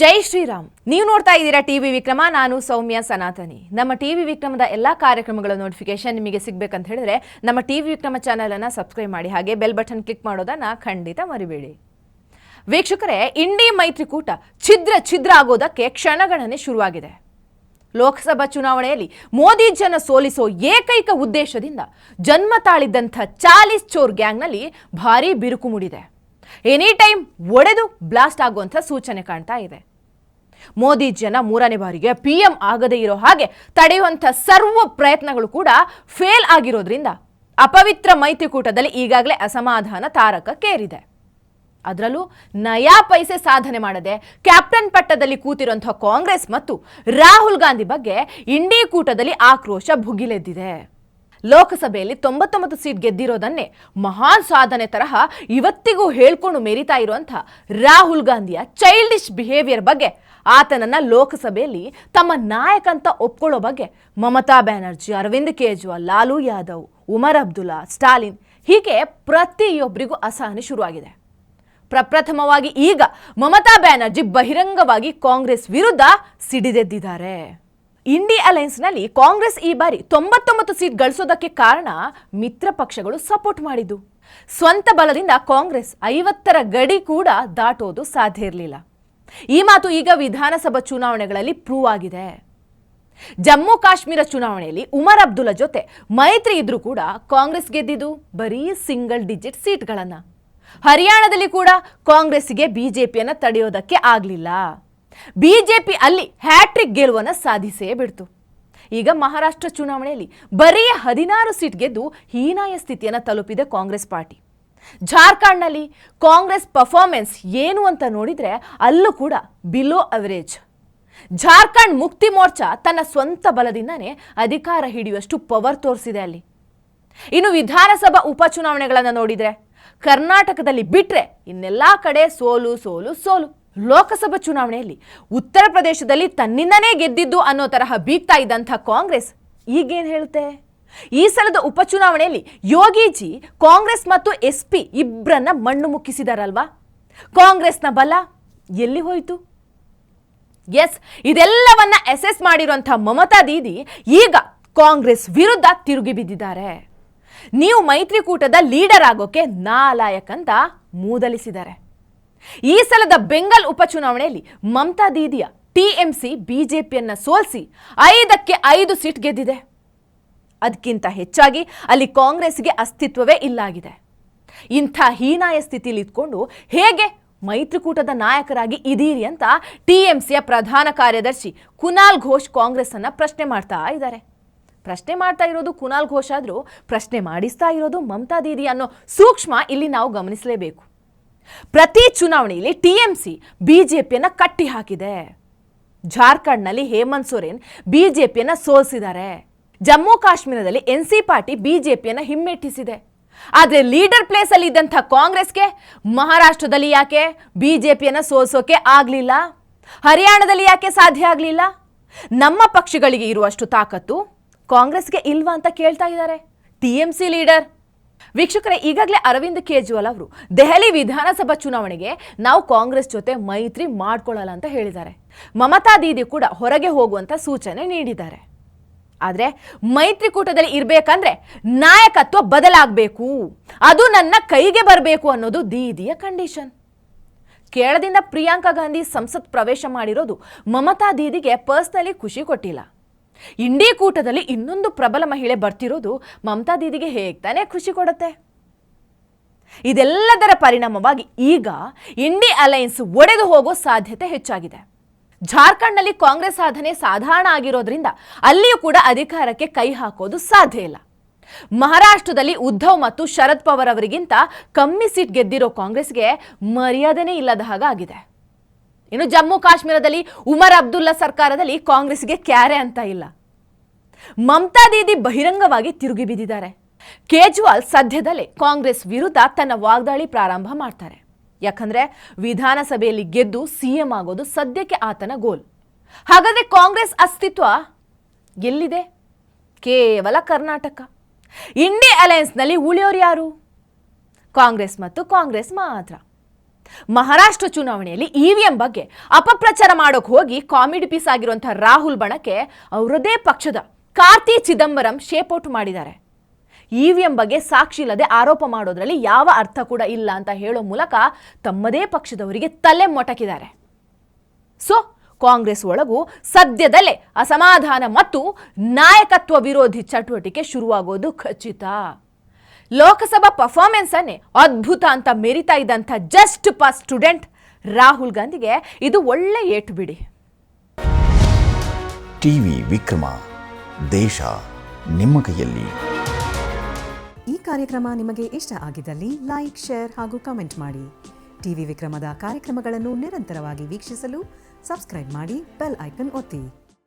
ಜೈ ಶ್ರೀರಾಮ್. ನೀವು ನೋಡ್ತಾ ಇದ್ದೀರಾ ಟಿವಿ ವಿಕ್ರಮ. ನಾನು ಸೌಮ್ಯ ಸನಾತನಿ. ನಮ್ಮ ಟಿವಿ ವಿಕ್ರಮದ ಎಲ್ಲಾ ಕಾರ್ಯಕ್ರಮಗಳ ನೋಟಿಫಿಕೇಶನ್ ನಿಮಗೆ ಸಿಗಬೇಕಂತ ಹೇಳಿದ್ರೆ ನಮ್ಮ ಟಿವಿ ವಿಕ್ರಮ ಚಾನೆಲ್ ಅನ್ನು ಸಬ್ಸ್ಕ್ರೈಬ್ ಮಾಡಿ, ಹಾಗೆ ಬೆಲ್ ಬಟನ್ ಕ್ಲಿಕ್ ಮಾಡೋದನ್ನ ಖಂಡಿತ ಮರಿಬೇಡಿ. ವೀಕ್ಷಕರೇ, ಇಂಡಿ ಮೈತ್ರಿಕೂಟ ಛಿದ್ರ ಆಗೋದಕ್ಕೆ ಕ್ಷಣಗಣನೆ ಶುರುವಾಗಿದೆ. ಲೋಕಸಭಾ ಚುನಾವಣೆಯಲ್ಲಿ ಮೋದಿ ಜನ ಸೋಲಿಸೋ ಏಕೈಕ ಉದ್ದೇಶದಿಂದ ಜನ್ಮ ತಾಳಿದ್ದಂಥ 40 ಚೋರ್ ಗ್ಯಾಂಗ್ನಲ್ಲಿ ಭಾರೀ ಬಿರುಕು ಮೂಡಿದೆ. ಎನಿ ಟೈಮ್ ಒಡೆದು ಬ್ಲಾಸ್ಟ್ ಆಗುವಂಥ ಸೂಚನೆ ಕಾಣ್ತಾ ಇದೆ. ಮೋದಿ ಜನ 3ನೇ ಬಾರಿಗೆ PM ಆಗದೇ ಇರೋ ಹಾಗೆ ತಡೆಯುವಂಥ ಸರ್ವ ಪ್ರಯತ್ನಗಳು ಕೂಡ ಫೇಲ್ ಆಗಿರೋದ್ರಿಂದ ಅಪವಿತ್ರ ಮೈತ್ರಿಕೂಟದಲ್ಲಿ ಈಗಾಗಲೇ ಅಸಮಾಧಾನ ತಾರಕಕ್ಕೇರಿದೆ. ಅದರಲ್ಲೂ ನಯಾ ಪೈಸೆ ಸಾಧನೆ ಮಾಡದೆ ಕ್ಯಾಪ್ಟನ್ ಪಟ್ಟದಲ್ಲಿ ಕೂತಿರುವಂತಹ ಕಾಂಗ್ರೆಸ್ ಮತ್ತು ರಾಹುಲ್ ಗಾಂಧಿ ಬಗ್ಗೆ ಇಂಡಿ ಕೂಟದಲ್ಲಿ ಆಕ್ರೋಶ ಭುಗಿಲೆದ್ದಿದೆ. ಲೋಕಸಭೆಯಲ್ಲಿ 99 ಸೀಟ್ ಗೆದ್ದಿರೋದನ್ನೇ ಮಹಾನ್ ಸಾಧನೆ ತರಹ ಇವತ್ತಿಗೂ ಹೇಳ್ಕೊಂಡು ಮೆರಿತಾ ಇರುವಂತಹ ರಾಹುಲ್ ಗಾಂಧಿಯ ಚೈಲ್ಡಿಶ್ ಬಿಹೇವಿಯರ್ ಬಗ್ಗೆ, ಆತನನ್ನ ಲೋಕಸಭೆಯಲ್ಲಿ ತಮ್ಮ ನಾಯಕ ಅಂತ ಒಪ್ಕೊಳ್ಳೋ ಬಗ್ಗೆ ಮಮತಾ ಬ್ಯಾನರ್ಜಿ, ಅರವಿಂದ್ ಕೇಜ್ರಿವಾಲ್, ಲಾಲು ಯಾದವ್, ಉಮರ್ ಅಬ್ದುಲ್ಲಾ, ಸ್ಟಾಲಿನ್ ಹೀಗೆ ಪ್ರತಿಯೊಬ್ಬರಿಗೂ ಅಸಹನೆ ಶುರುವಾಗಿದೆ. ಪ್ರಪ್ರಥಮವಾಗಿ ಈಗ ಮಮತಾ ಬ್ಯಾನರ್ಜಿ ಬಹಿರಂಗವಾಗಿ ಕಾಂಗ್ರೆಸ್ ವಿರುದ್ಧ ಸಿಡಿದೆದ್ದಿದ್ದಾರೆ. ಇಂಡಿ ಅಲೈನ್ಸ್ನಲ್ಲಿ ಕಾಂಗ್ರೆಸ್ ಈ ಬಾರಿ 99 ಸೀಟ್ ಗಳಿಸೋದಕ್ಕೆ ಕಾರಣ ಮಿತ್ರ ಪಕ್ಷಗಳು ಸಪೋರ್ಟ್ ಮಾಡಿದ್ದು. ಸ್ವಂತ ಬಲದಿಂದ ಕಾಂಗ್ರೆಸ್ 50ರ ಗಡಿ ಕೂಡ ದಾಟೋದು ಸಾಧ್ಯ ಇರಲಿಲ್ಲ. ಈ ಮಾತು ಈಗ ವಿಧಾನಸಭಾ ಚುನಾವಣೆಗಳಲ್ಲಿ ಪ್ರೂವ್ ಆಗಿದೆ. ಜಮ್ಮು ಕಾಶ್ಮೀರ ಚುನಾವಣೆಯಲ್ಲಿ ಉಮರ್ ಅಬ್ದುಲ್ಲಾ ಜೊತೆ ಮೈತ್ರಿ ಇದ್ರೂ ಕೂಡ ಕಾಂಗ್ರೆಸ್ ಗೆದ್ದಿದ್ದು ಬರೀ ಸಿಂಗಲ್ ಡಿಜಿಟ್ ಸೀಟ್ಗಳನ್ನ. ಹರಿಯಾಣದಲ್ಲಿ ಕೂಡ ಕಾಂಗ್ರೆಸ್ಗೆ ಬಿಜೆಪಿಯನ್ನ ತಡೆಯೋದಕ್ಕೆ ಆಗಲಿಲ್ಲ. ಬಿಜೆಪಿ ಅಲ್ಲಿ ಹ್ಯಾಟ್ರಿಕ್ ಗೆಲುವನ್ನು ಸಾಧಿಸೇ ಬಿಡ್ತು. ಈಗ ಮಹಾರಾಷ್ಟ್ರ ಚುನಾವಣೆಯಲ್ಲಿ ಬರೀ 16 ಸೀಟ್ ಗೆದ್ದು ಹೀನಾಯ ಸ್ಥಿತಿಯನ್ನು ತಲುಪಿದೆ ಕಾಂಗ್ರೆಸ್ ಪಾರ್ಟಿ. ಜಾರ್ಖಂಡ್ನಲ್ಲಿ ಕಾಂಗ್ರೆಸ್ ಪರ್ಫಾರ್ಮೆನ್ಸ್ ಏನು ಅಂತ ನೋಡಿದ್ರೆ ಅಲ್ಲೂ ಕೂಡ ಬಿಲೋ ಅವರೇಜ್. ಜಾರ್ಖಂಡ್ ಮುಕ್ತಿ ಮೋರ್ಚಾ ತನ್ನ ಸ್ವಂತ ಬಲದಿಂದನೇ ಅಧಿಕಾರ ಹಿಡಿಯುವಷ್ಟು ಪವರ್ ತೋರಿಸಿದೆ ಅಲ್ಲಿ. ಇನ್ನು ವಿಧಾನಸಭಾ ಉಪಚುನಾವಣೆಗಳನ್ನು ನೋಡಿದ್ರೆ ಕರ್ನಾಟಕದಲ್ಲಿ ಬಿಟ್ರೆ ಇನ್ನೆಲ್ಲಾ ಕಡೆ ಸೋಲು ಸೋಲು ಸೋಲು. ಲೋಕಸಭಾ ಚುನಾವಣೆಯಲ್ಲಿ ಉತ್ತರ ಪ್ರದೇಶದಲ್ಲಿ ತನ್ನಿಂದನೇ ಗೆದ್ದಿದ್ದು ಅನ್ನೋ ತರಹ ಬೀಗ್ತಾ ಇದ್ದಂಥ ಕಾಂಗ್ರೆಸ್ ಈಗೇನು ಹೇಳುತ್ತೆ? ಈ ಸಲದ ಉಪಚುನಾವಣೆಯಲ್ಲಿ ಯೋಗಿಜಿ ಕಾಂಗ್ರೆಸ್ ಮತ್ತು SP ಇಬ್ಬರನ್ನ ಮಣ್ಣು ಮುಕ್ಕಿಸಿದಾರಲ್ವಾ? ಕಾಂಗ್ರೆಸ್ನ ಬಲ ಎಲ್ಲಿ ಹೋಯಿತು? ಎಸ್, ಇದೆಲ್ಲವನ್ನ ಅಸೆಸ್ ಮಾಡಿರುವಂಥ ಮಮತಾ ದೀದಿ ಈಗ ಕಾಂಗ್ರೆಸ್ ವಿರುದ್ಧ ತಿರುಗಿ ಬಿದ್ದಿದ್ದಾರೆ. ನೀವು ಮೈತ್ರಿಕೂಟದ ಲೀಡರ್ ಆಗೋಕೆ ನಾಲಾಯಕ್ ಅಂತ ಮೂದಲಿಸಿದ್ದಾರೆ. ಈ ಸಲದ ಬೆಂಗಲ್ ಉಪಚುನಾವಣೆಯಲ್ಲಿ ಮಮತಾ ದೀದಿಯ TMC ಬಿಜೆಪಿಯನ್ನ ಸೋಲಿಸಿ 5ಕ್ಕೆ 5 ಸೀಟ್ ಗೆದ್ದಿದೆ. ಅದಕ್ಕಿಂತ ಹೆಚ್ಚಾಗಿ ಅಲ್ಲಿ ಕಾಂಗ್ರೆಸ್ಗೆ ಅಸ್ತಿತ್ವವೇ ಇಲ್ಲಾಗಿದೆ. ಇಂಥ ಹೀನಾಯ ಸ್ಥಿತಿಯಲ್ಲಿ ಇದ್ಕೊಂಡು ಹೇಗೆ ಮೈತ್ರಿಕೂಟದ ನಾಯಕರಾಗಿ ಇದೀರಿ ಅಂತ TMCಯ ಪ್ರಧಾನ ಕಾರ್ಯದರ್ಶಿ ಕುನಾಲ್ ಘೋಷ್ ಕಾಂಗ್ರೆಸ್ ಅನ್ನ ಪ್ರಶ್ನೆ ಮಾಡ್ತಾ ಇದ್ದಾರೆ. ಪ್ರಶ್ನೆ ಮಾಡ್ತಾ ಇರೋದು ಕುನಾಲ್ ಘೋಷ್ ಆದ್ರೂ ಪ್ರಶ್ನೆ ಮಾಡಿಸ್ತಾ ಇರೋದು ಮಮತಾ ದೀದಿ ಅನ್ನೋ ಸೂಕ್ಷ್ಮ ಇಲ್ಲಿ ನಾವು ಗಮನಿಸಲೇಬೇಕು. ಪ್ರತಿ ಚುನಾವಣೆಯಲ್ಲಿ TMC ಬಿಜೆಪಿಯನ್ನ ಕಟ್ಟಿ ಹಾಕಿದೆ. ಜಾರ್ಖಂಡ್ನಲ್ಲಿ ಹೇಮಂತ್ ಸೊರೇನ್ ಬಿಜೆಪಿಯನ್ನ ಸೋಲಿಸಿದ್ದಾರೆ. ಜಮ್ಮು ಕಾಶ್ಮೀರದಲ್ಲಿ NC ಪಾರ್ಟಿ ಬಿಜೆಪಿಯನ್ನ ಹಿಮ್ಮೆಟ್ಟಿಸಿದೆ. ಆದ್ರೆ ಲೀಡರ್ ಪ್ಲೇಸ್ ಅಲ್ಲಿ ಇದ್ದಂಥ ಕಾಂಗ್ರೆಸ್ಗೆ ಮಹಾರಾಷ್ಟ್ರದಲ್ಲಿ ಯಾಕೆ ಬಿಜೆಪಿಯನ್ನ ಸೋಲಿಸೋಕೆ ಆಗ್ಲಿಲ್ಲ? ಹರಿಯಾಣದಲ್ಲಿ ಯಾಕೆ ಸಾಧ್ಯ ಆಗ್ಲಿಲ್ಲ? ನಮ್ಮ ಪಕ್ಷಗಳಿಗೆ ಇರುವಷ್ಟು ತಾಕತ್ತು ಕಾಂಗ್ರೆಸ್ಗೆ ಇಲ್ವಾ ಅಂತ ಕೇಳ್ತಾ ಇದ್ದಾರೆ TMC ಲೀಡರ್. ವೀಕ್ಷಕರೇ, ಈಗಾಗಲೇ ಅರವಿಂದ್ ಕೇಜ್ರಿವಾಲ್ ಅವರು ದೆಹಲಿ ವಿಧಾನಸಭಾ ಚುನಾವಣೆಗೆ ನಾವು ಕಾಂಗ್ರೆಸ್ ಜೊತೆ ಮೈತ್ರಿ ಮಾಡ್ಕೊಳ್ಳಲ್ಲ ಅಂತ ಹೇಳಿದ್ದಾರೆ. ಮಮತಾ ದೀದಿ ಕೂಡ ಹೊರಗೆ ಹೋಗುವಂತ ಸೂಚನೆ ನೀಡಿದ್ದಾರೆ. ಆದ್ರೆ ಮೈತ್ರಿಕೂಟದಲ್ಲಿ ಇರಬೇಕಂದ್ರೆ ನಾಯಕತ್ವ ಬದಲಾಗಬೇಕು, ಅದು ನನ್ನ ಕೈಗೆ ಬರಬೇಕು ಅನ್ನೋದು ದೀದಿಯ ಕಂಡೀಷನ್. ಕೇರಳದಿಂದ ಪ್ರಿಯಾಂಕಾ ಗಾಂಧಿ ಸಂಸತ್ ಪ್ರವೇಶ ಮಾಡಿರೋದು ಮಮತಾ ದೀದಿಗೆ ಪರ್ಸನಲಿ ಖುಷಿ ಕೊಟ್ಟಿಲ್ಲ. ಇಂಡಿ ಕೂಟದಲ್ಲಿ ಇನ್ನೊಂದು ಪ್ರಬಲ ಮಹಿಳೆ ಬರ್ತಿರೋದು ಮಮತಾ ದೀದಿಗೆ ಹೇಗೆ ತಾನೇ ಖುಷಿ ಕೊಡುತ್ತೆ? ಇದೆಲ್ಲದರ ಪರಿಣಾಮವಾಗಿ ಈಗ ಇಂಡಿ ಅಲೈನ್ಸ್ ಒಡೆದು ಹೋಗೋ ಸಾಧ್ಯತೆ ಹೆಚ್ಚಾಗಿದೆ. ಜಾರ್ಖಂಡ್ನಲ್ಲಿ ಕಾಂಗ್ರೆಸ್ ಸಾಧನೆ ಸಾಧಾರಣ ಆಗಿರೋದ್ರಿಂದ ಅಲ್ಲಿಯೂ ಕೂಡ ಅಧಿಕಾರಕ್ಕೆ ಕೈ ಹಾಕೋದು ಸಾಧ್ಯ ಇಲ್ಲ. ಮಹಾರಾಷ್ಟ್ರದಲ್ಲಿ ಉದ್ಧವ್ ಮತ್ತು ಶರದ್ ಪವಾರ್ ಅವರಿಗಿಂತ ಕಮ್ಮಿ ಸೀಟ್ ಗೆದ್ದಿರೋ ಕಾಂಗ್ರೆಸ್ಗೆ ಮರ್ಯಾದೆನೇ ಇಲ್ಲದ ಹಾಗಾಗಿದೆ. ಇನ್ನು ಜಮ್ಮು ಕಾಶ್ಮೀರದಲ್ಲಿ ಉಮರ್ ಅಬ್ದುಲ್ಲಾ ಸರ್ಕಾರದಲ್ಲಿ ಕಾಂಗ್ರೆಸ್ಗೆ ಕ್ಯಾರೆ ಅಂತ ಇಲ್ಲ. ಮಮತಾ ದೀದಿ ಬಹಿರಂಗವಾಗಿ ತಿರುಗಿ ಬಿದ್ದಿದ್ದಾರೆ. ಕೇಜ್ರಿವಾಲ್ ಸದ್ಯದಲ್ಲೇ ಕಾಂಗ್ರೆಸ್ ವಿರುದ್ಧ ತನ್ನ ವಾಗ್ದಾಳಿ ಪ್ರಾರಂಭ ಮಾಡ್ತಾರೆ. ಯಾಕಂದ್ರೆ ವಿಧಾನಸಭೆಯಲ್ಲಿ ಗೆದ್ದು CM ಆಗೋದು ಸದ್ಯಕ್ಕೆ ಆತನ ಗೋಲ್. ಹಾಗಾದ್ರೆ ಕಾಂಗ್ರೆಸ್ ಅಸ್ತಿತ್ವ ಎಲ್ಲಿದೆ? ಕೇವಲ ಕರ್ನಾಟಕ. ಇಂಡಿ ಅಲೈನ್ಸ್ನಲ್ಲಿ ಉಳಿಯೋರು ಯಾರು? ಕಾಂಗ್ರೆಸ್ ಮತ್ತು ಕಾಂಗ್ರೆಸ್ ಮಾತ್ರ. ಮಹಾರಾಷ್ಟ್ರ ಚುನಾವಣೆಯಲ್ಲಿ ಇವಿಎಂ ಬಗ್ಗೆ ಅಪಪ್ರಚಾರ ಮಾಡೋಕೆ ಹೋಗಿ ಕಾಮಿಡಿ ಪೀಸ್ ಆಗಿರುವಂತಹ ರಾಹುಲ್ ಬಣಕ್ಕೆ ಅವರದೇ ಪಕ್ಷದ ಕಾರ್ತಿ ಚಿದಂಬರಂ ಶೇಪೌಟ್ ಮಾಡಿದ್ದಾರೆ. ಇವಿಎಂ ಬಗ್ಗೆ ಸಾಕ್ಷಿ ಇಲ್ಲದೆ ಆರೋಪ ಮಾಡೋದ್ರಲ್ಲಿ ಯಾವ ಅರ್ಥ ಕೂಡ ಇಲ್ಲ ಅಂತ ಹೇಳೋ ಮೂಲಕ ತಮ್ಮದೇ ಪಕ್ಷದವರಿಗೆ ತಲೆ ಮೊಟಕಿದ್ದಾರೆ. ಸೊ ಕಾಂಗ್ರೆಸ್ ಒಳಗೂ ಸದ್ಯದಲ್ಲೇ ಅಸಮಾಧಾನ ಮತ್ತು ನಾಯಕತ್ವ ವಿರೋಧಿ ಚಟುವಟಿಕೆ ಶುರುವಾಗೋದು ಖಚಿತ. ಲೋಕಸಭಾ ಪರ್ಫಾರ್ಮೆನ್ಸ್ ಅನ್ನೇ ಅದ್ಭುತ ಅಂತ ಮೆರಿತಾ ಇದ್ದಂಥ ಜಸ್ಟ್ ಪಾಸ್ ಸ್ಟೂಡೆಂಟ್ ರಾಹುಲ್ ಗಾಂಧಿಗೆ ಇದು ಒಳ್ಳೆ ಏಟು ಬಿಡಿ. ಟಿವಿ ವಿಕ್ರಮ, ದೇಶ ನಿಮ್ಮ ಕೈಯಲ್ಲಿ. ಈ ಕಾರ್ಯಕ್ರಮ ನಿಮಗೆ ಇಷ್ಟ ಆಗಿದ್ದಲ್ಲಿ ಲೈಕ್, ಶೇರ್ ಹಾಗೂ ಕಮೆಂಟ್ ಮಾಡಿ. ಟಿವಿ ವಿಕ್ರಮದ ಕಾರ್ಯಕ್ರಮಗಳನ್ನು ನಿರಂತರವಾಗಿ ವೀಕ್ಷಿಸಲು ಸಬ್ಸ್ಕ್ರೈಬ್ ಮಾಡಿ, ಬೆಲ್ ಐಕನ್ ಒತ್ತಿ.